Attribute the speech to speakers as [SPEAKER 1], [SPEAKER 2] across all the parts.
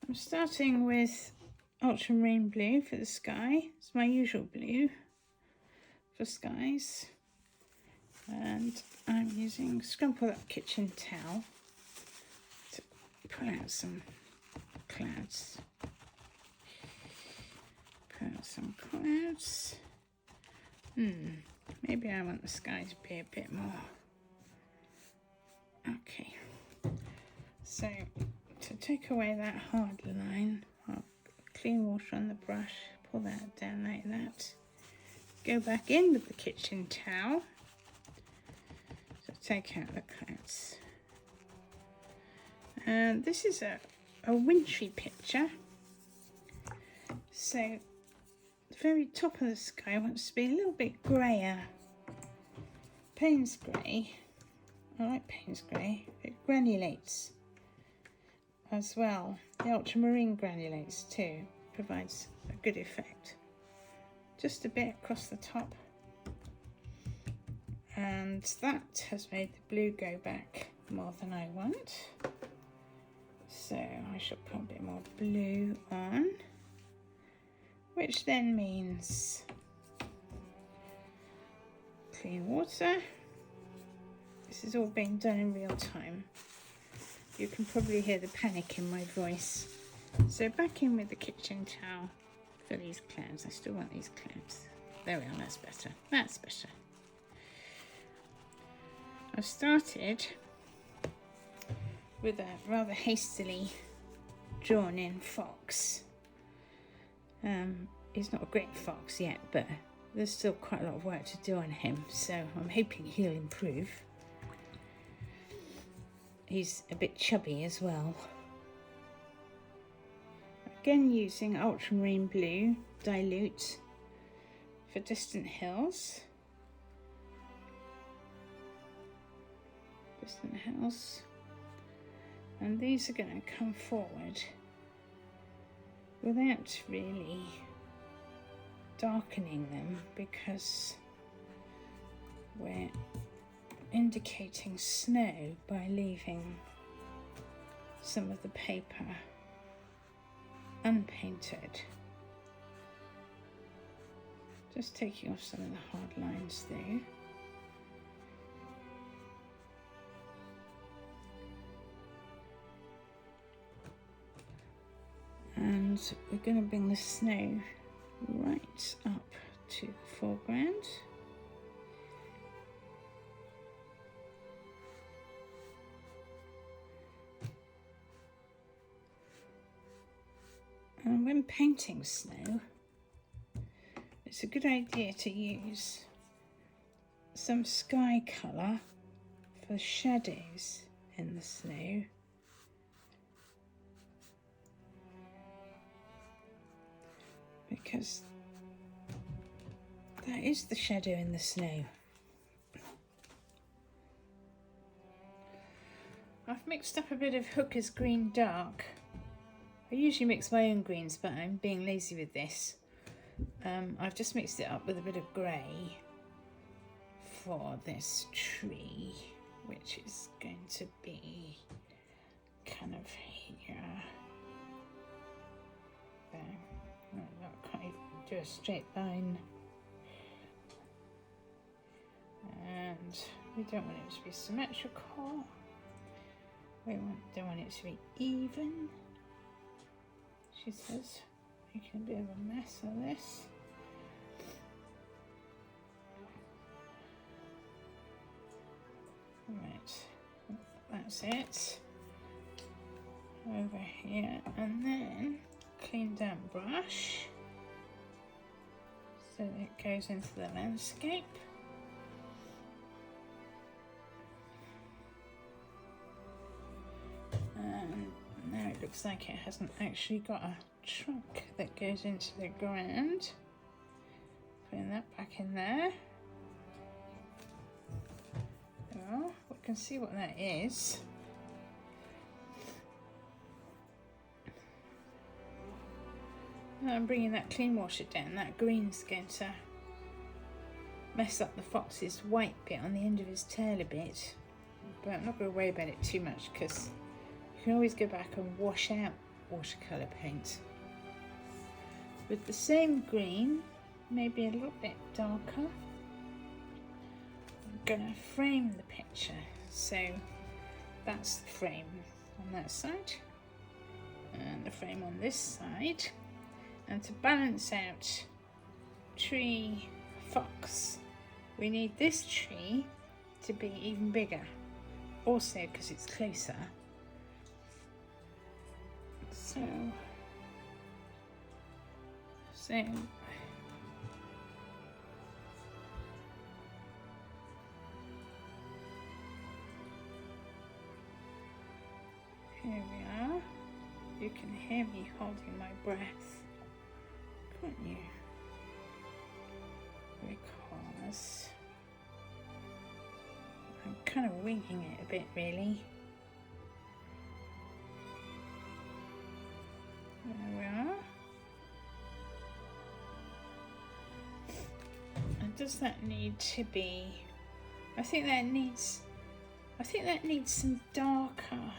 [SPEAKER 1] I'm starting with ultramarine blue for the sky. It's my usual blue for skies. And I'm using scrumpled up kitchen towel to pull out some clouds. Pull out some clouds. Maybe I want the sky to be a bit more. Okay. So to take away that hard line, I'll clean water on the brush, pull that down like that. Go back in with the kitchen towel to take out the clouds. And this is a wintry picture. So the very top of the sky wants to be a little bit grayer. Payne's grey. I like Payne's grey. It granulates as well. The ultramarine granulates too. Provides a good effect. Just a bit across the top. And that has made the blue go back more than I want. So I shall put a bit more blue on. Which then means clean water. This is all being done in real time. You can probably hear the panic in my voice. So back in with the kitchen towel for these clouds. I still want these clouds. There we are, that's better. That's better. I've started with a rather hastily drawn in fox. He's not a great fox yet, but there's still quite a lot of work to do on him, so I'm hoping he'll improve. He's a bit chubby as well. Again using ultramarine blue dilute for distant hills. Distant hills. And these are going to come forward without really darkening them, because we're indicating snow by leaving some of the paper unpainted. Just taking off some of the hard lines though. And we're going to bring the snow right up to the foreground. And when painting snow, it's a good idea to use some sky colour for shadows in the snow. Because that is the shadow in the snow. I've mixed up a bit of Hooker's Green Dark. I usually mix my own greens, but I'm being lazy with this. I've just mixed it up with a bit of grey for this tree, which is going to be kind of here. There. No, I can't even do a straight line. And we don't want it to be symmetrical. We don't want it to be even. She says, making a bit of a mess of this. Right, that's it. Over here, and then clean damp brush so that it goes into the landscape. And now it looks like it hasn't actually got a trunk that goes into the ground. Putting that back in there. Well, we can see what that is. Now I'm bringing that clean water down. That green's going to mess up the fox's white bit on the end of his tail a bit. But I'm not going to worry about it too much, because you can always go back and wash out watercolour paint. With the same green, maybe a little bit darker, I'm going to frame the picture. So that's the frame on that side and the frame on this side. And to balance out tree, fox, we need this tree to be even bigger, also because it's closer. So here we are. You can hear me holding my breath, can't you? Because I'm kind of winging it a bit, really. There we are. And does that need to be? I think that needs some darker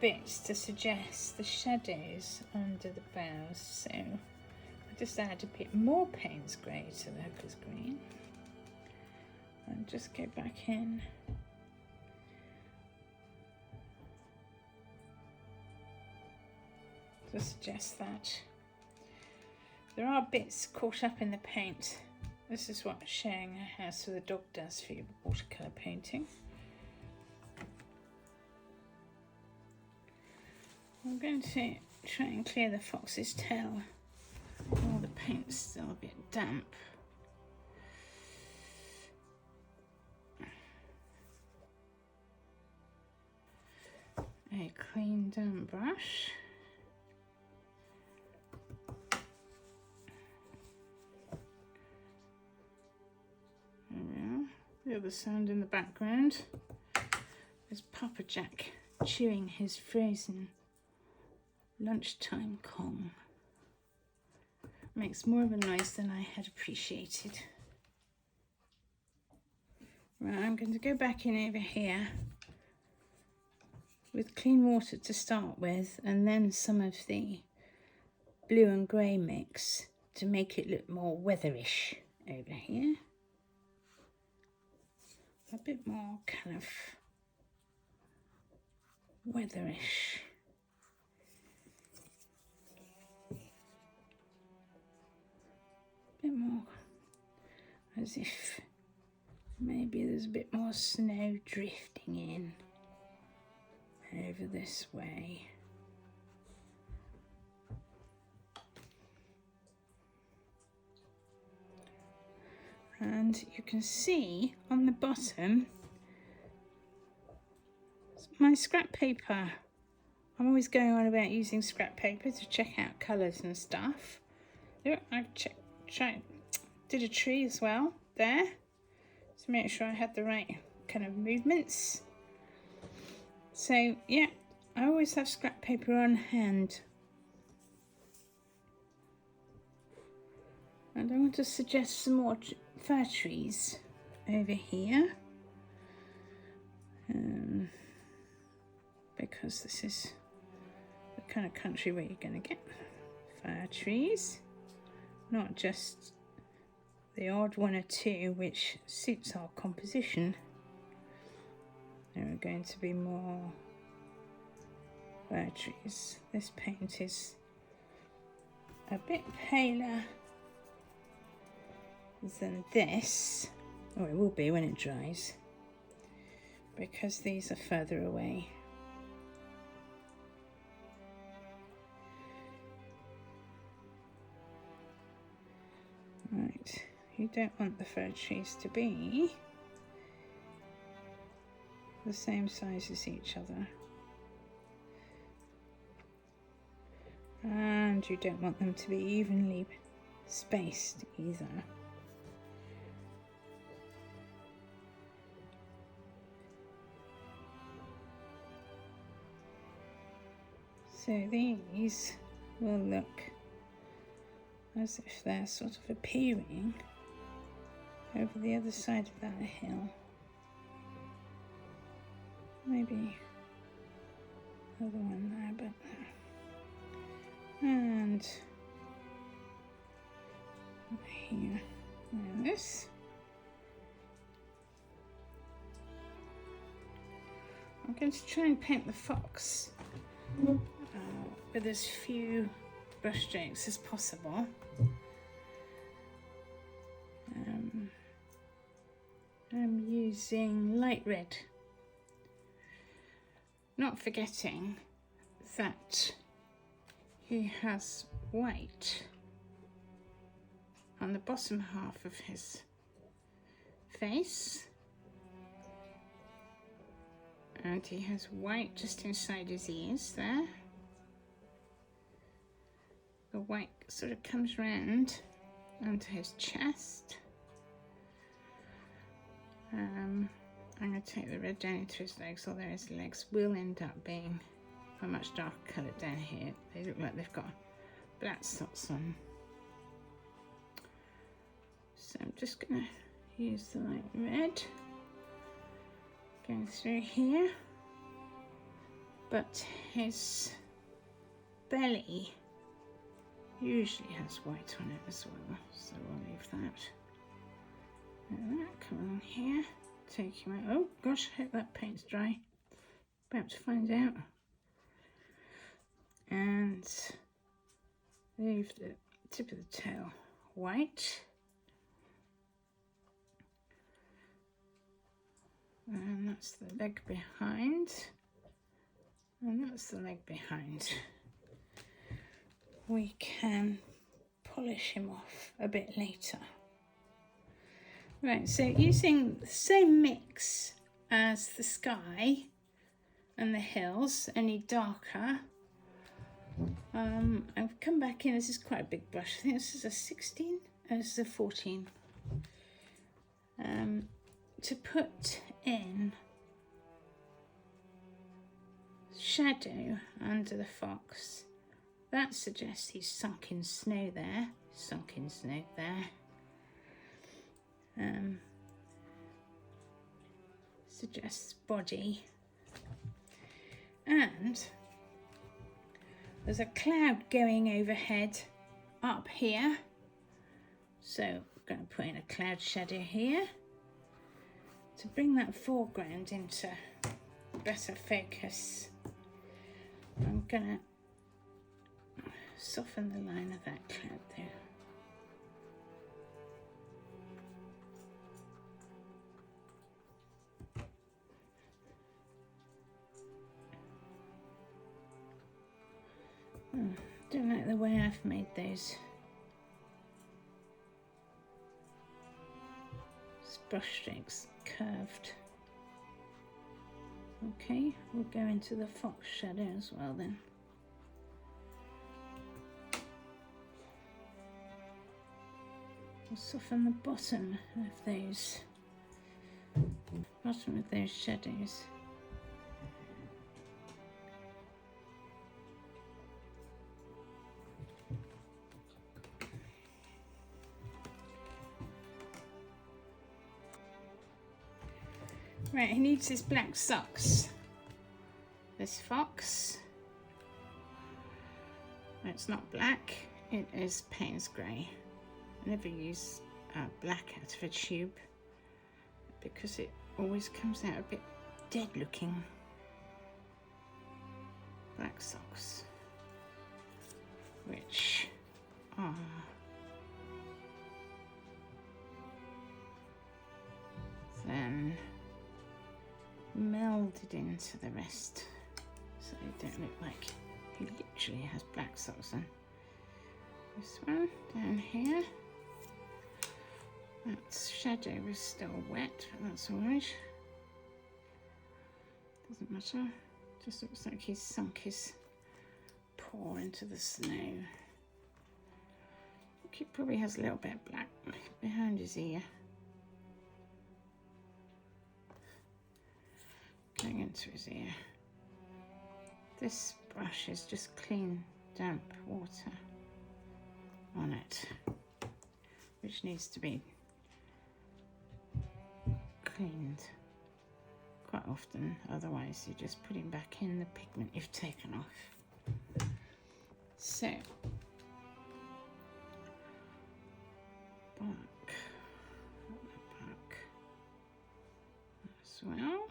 [SPEAKER 1] bits to suggest the shadows under the boughs. So I just add a bit more Payne's grey to the hooker's green and just go back in. To suggest that there are bits caught up in the paint. This is what sharing a house with a dog does for your watercolour painting. I'm going to try and clear the fox's tail while the paint's still a bit damp. A clean damp brush. There we are. The other sound in the background is Pupper Jack chewing his frozen lunchtime Kong. Makes more of a noise than I had appreciated. Right, I'm going to go back in over here with clean water to start with, and then some of the blue and grey mix to make it look more weatherish over here. A bit more kind of weatherish. Bit more as if maybe there's a bit more snow drifting in over this way. And you can see on the bottom my scrap paper. I'm always going on about using scrap paper to check out colours and stuff. Look, I've did a tree as well there to make sure I had the right kind of movements. So yeah, I always have scrap paper on hand. And I want to suggest some more fir trees over here, because this is the kind of country where you're going to get fir trees, not just the odd one or two which suits our composition. There are going to be more fir trees. This paint is a bit paler than this, or it will be when it dries, because these are further away. Right, you don't want the fir trees to be the same size as each other, and you don't want them to be evenly spaced either. So these will look as if they're sort of appearing over the other side of that hill. Maybe another one there, but and here and this. I'm going to try and paint the fox with as few brush strokes as possible. I'm using light red, not forgetting that he has white on the bottom half of his face, and he has white just inside his ears there. The white sort of comes round onto his chest. I'm going to take the red down into his legs, although his legs will end up being a much darker colour down here. They look like they've got black spots on. So I'm just going to use the light red going through here, but his belly usually has white on it as well, so we'll leave that. And that, come along here, take him out. Oh gosh, I hope that paint's dry. About to find out. And leave the tip of the tail white. And that's the leg behind. And that's the leg behind. We can polish him off a bit later. Right, so using the same mix as the sky and the hills, only darker, I've come back in. This is quite a big brush. I think this is a 16, this is a 14. To put in shadow under the fox. That suggests he's sunk in snow there, sunk in snow there. Suggests body, and there's a cloud going overhead up here, so I'm going to put in a cloud shadow here to bring that foreground into better focus. I'm going to soften the line of that cloud there. Don't like the way I've made those brush strokes curved. Okay, we'll go into the fox shadow as well then. We'll soften the bottom of those shadows. Right, he needs his black socks. This fox. It's not black, it is Payne's grey. I never use black out of a tube because it always comes out a bit dead looking. Black socks, which are then melded into the rest, so they don't look like he literally has black socks on. This one down here, that shadow is still wet, but that's alright. Doesn't matter, just looks like he's sunk his paw into the snow. I think he probably has a little bit of black behind his ear. Going into his ear. This brush is just clean, damp water on it, which needs to be cleaned quite often, otherwise you're just putting back in the pigment you've taken off. So, back as well.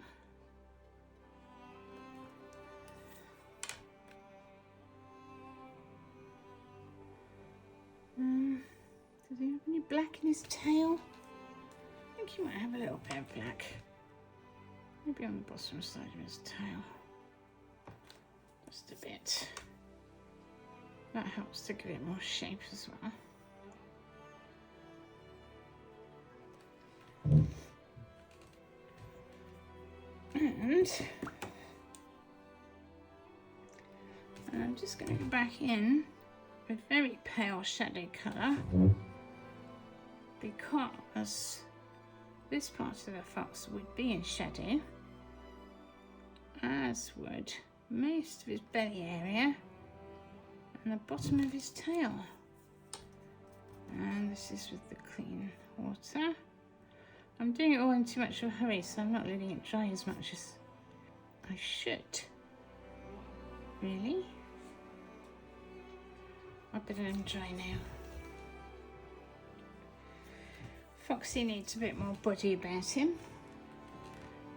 [SPEAKER 1] Does he have any black in his tail? I think he might have a little bit of black. Maybe on the bottom side of his tail. Just a bit. That helps to give it more shape as well. And I'm just going to go back in with very pale shadow colour, because this part of the fox would be in shadow, as would most of his belly area and the bottom of his tail. And this is with the clean water. I'm doing it all in too much of a hurry, so I'm not letting it dry as much as I should. Really? I better let him dry now. Foxy needs a bit more body about him.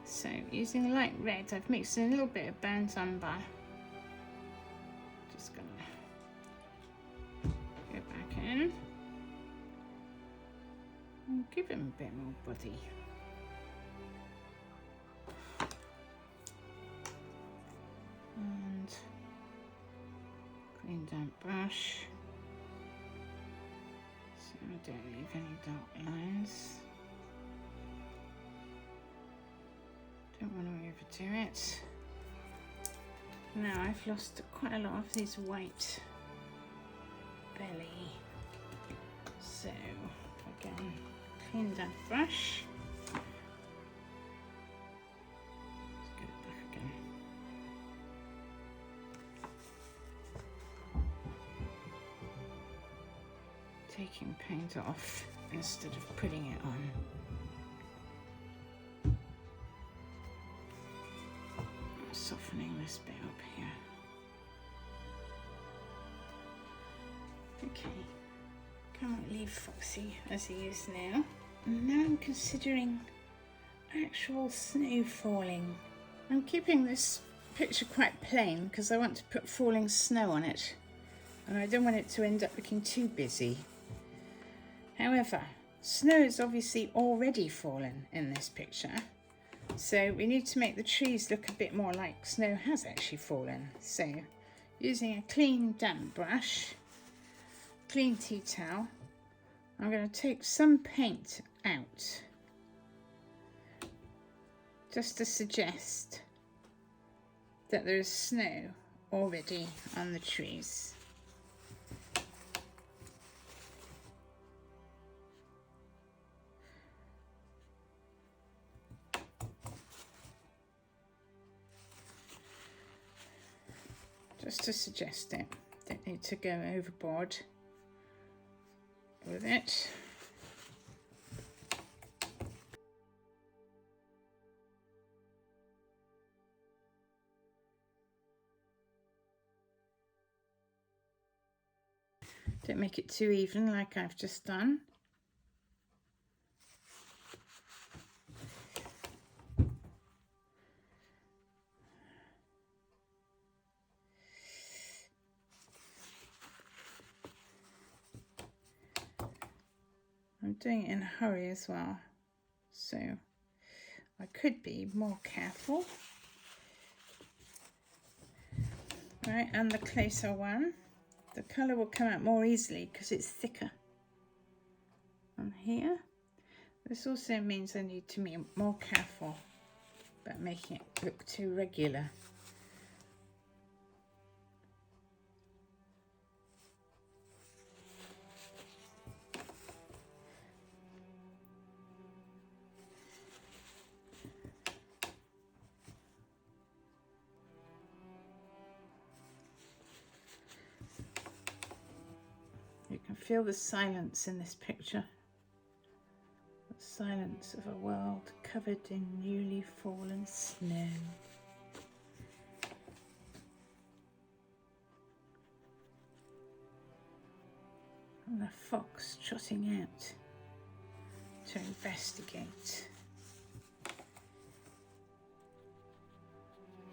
[SPEAKER 1] So using the light red, I've mixed in a little bit of burnt umber. Just gonna go back in and give him a bit more body. And clean damp brush, so I don't leave any dark lines. Don't want to overdo it. Now I've lost quite a lot of his white belly, so again, clean damp brush. Let's get it back again. Taking paint off instead of putting it on. Softening this bit up here. Okay, can't leave Foxy as he is now. And now I'm considering actual snow falling. I'm keeping this picture quite plain because I want to put falling snow on it, and I don't want it to end up looking too busy. However, snow is obviously already fallen in this picture, so we need to make the trees look a bit more like snow has actually fallen. So using a clean damp brush, clean tea towel, I'm going to take some paint out just to suggest that there is snow already on the trees. Just to suggest it, don't need to go overboard with it. Don't make it too even like I've just done. I'm doing it in a hurry as well, so I could be more careful. Right, and the closer one, the colour will come out more easily because it's thicker on here. This also means I need to be more careful about making it look too regular. You can feel the silence in this picture. The silence of a world covered in newly fallen snow. And a fox trotting out to investigate.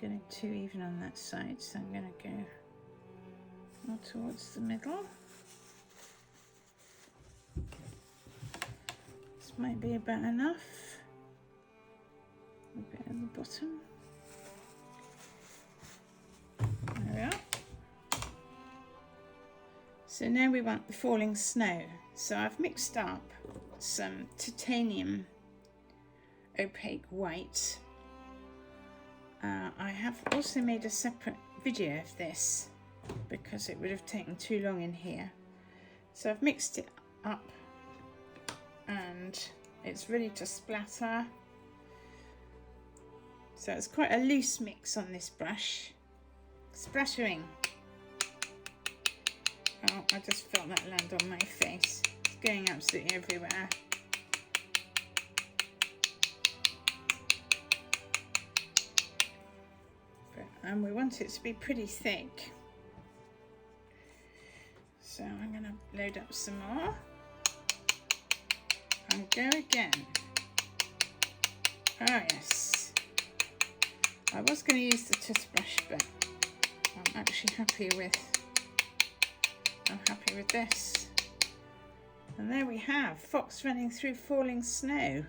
[SPEAKER 1] Getting too even on that side, so I'm going to go more towards the middle. This might be about enough. A bit at the bottom. There we are. So now we want the falling snow. So I've mixed up some titanium opaque white. I have also made a separate video of this because it would have taken too long in here. So I've mixed it up and it's ready to splatter. So it's quite a loose mix on this brush. Splattering. Oh, I just felt that land on my face. It's going absolutely everywhere. And we want it to be pretty thick. So I'm going to load up some more. And go again. Oh yes. I was going to use the toothbrush, but I'm actually happy with this. And there we have fox running through falling snow.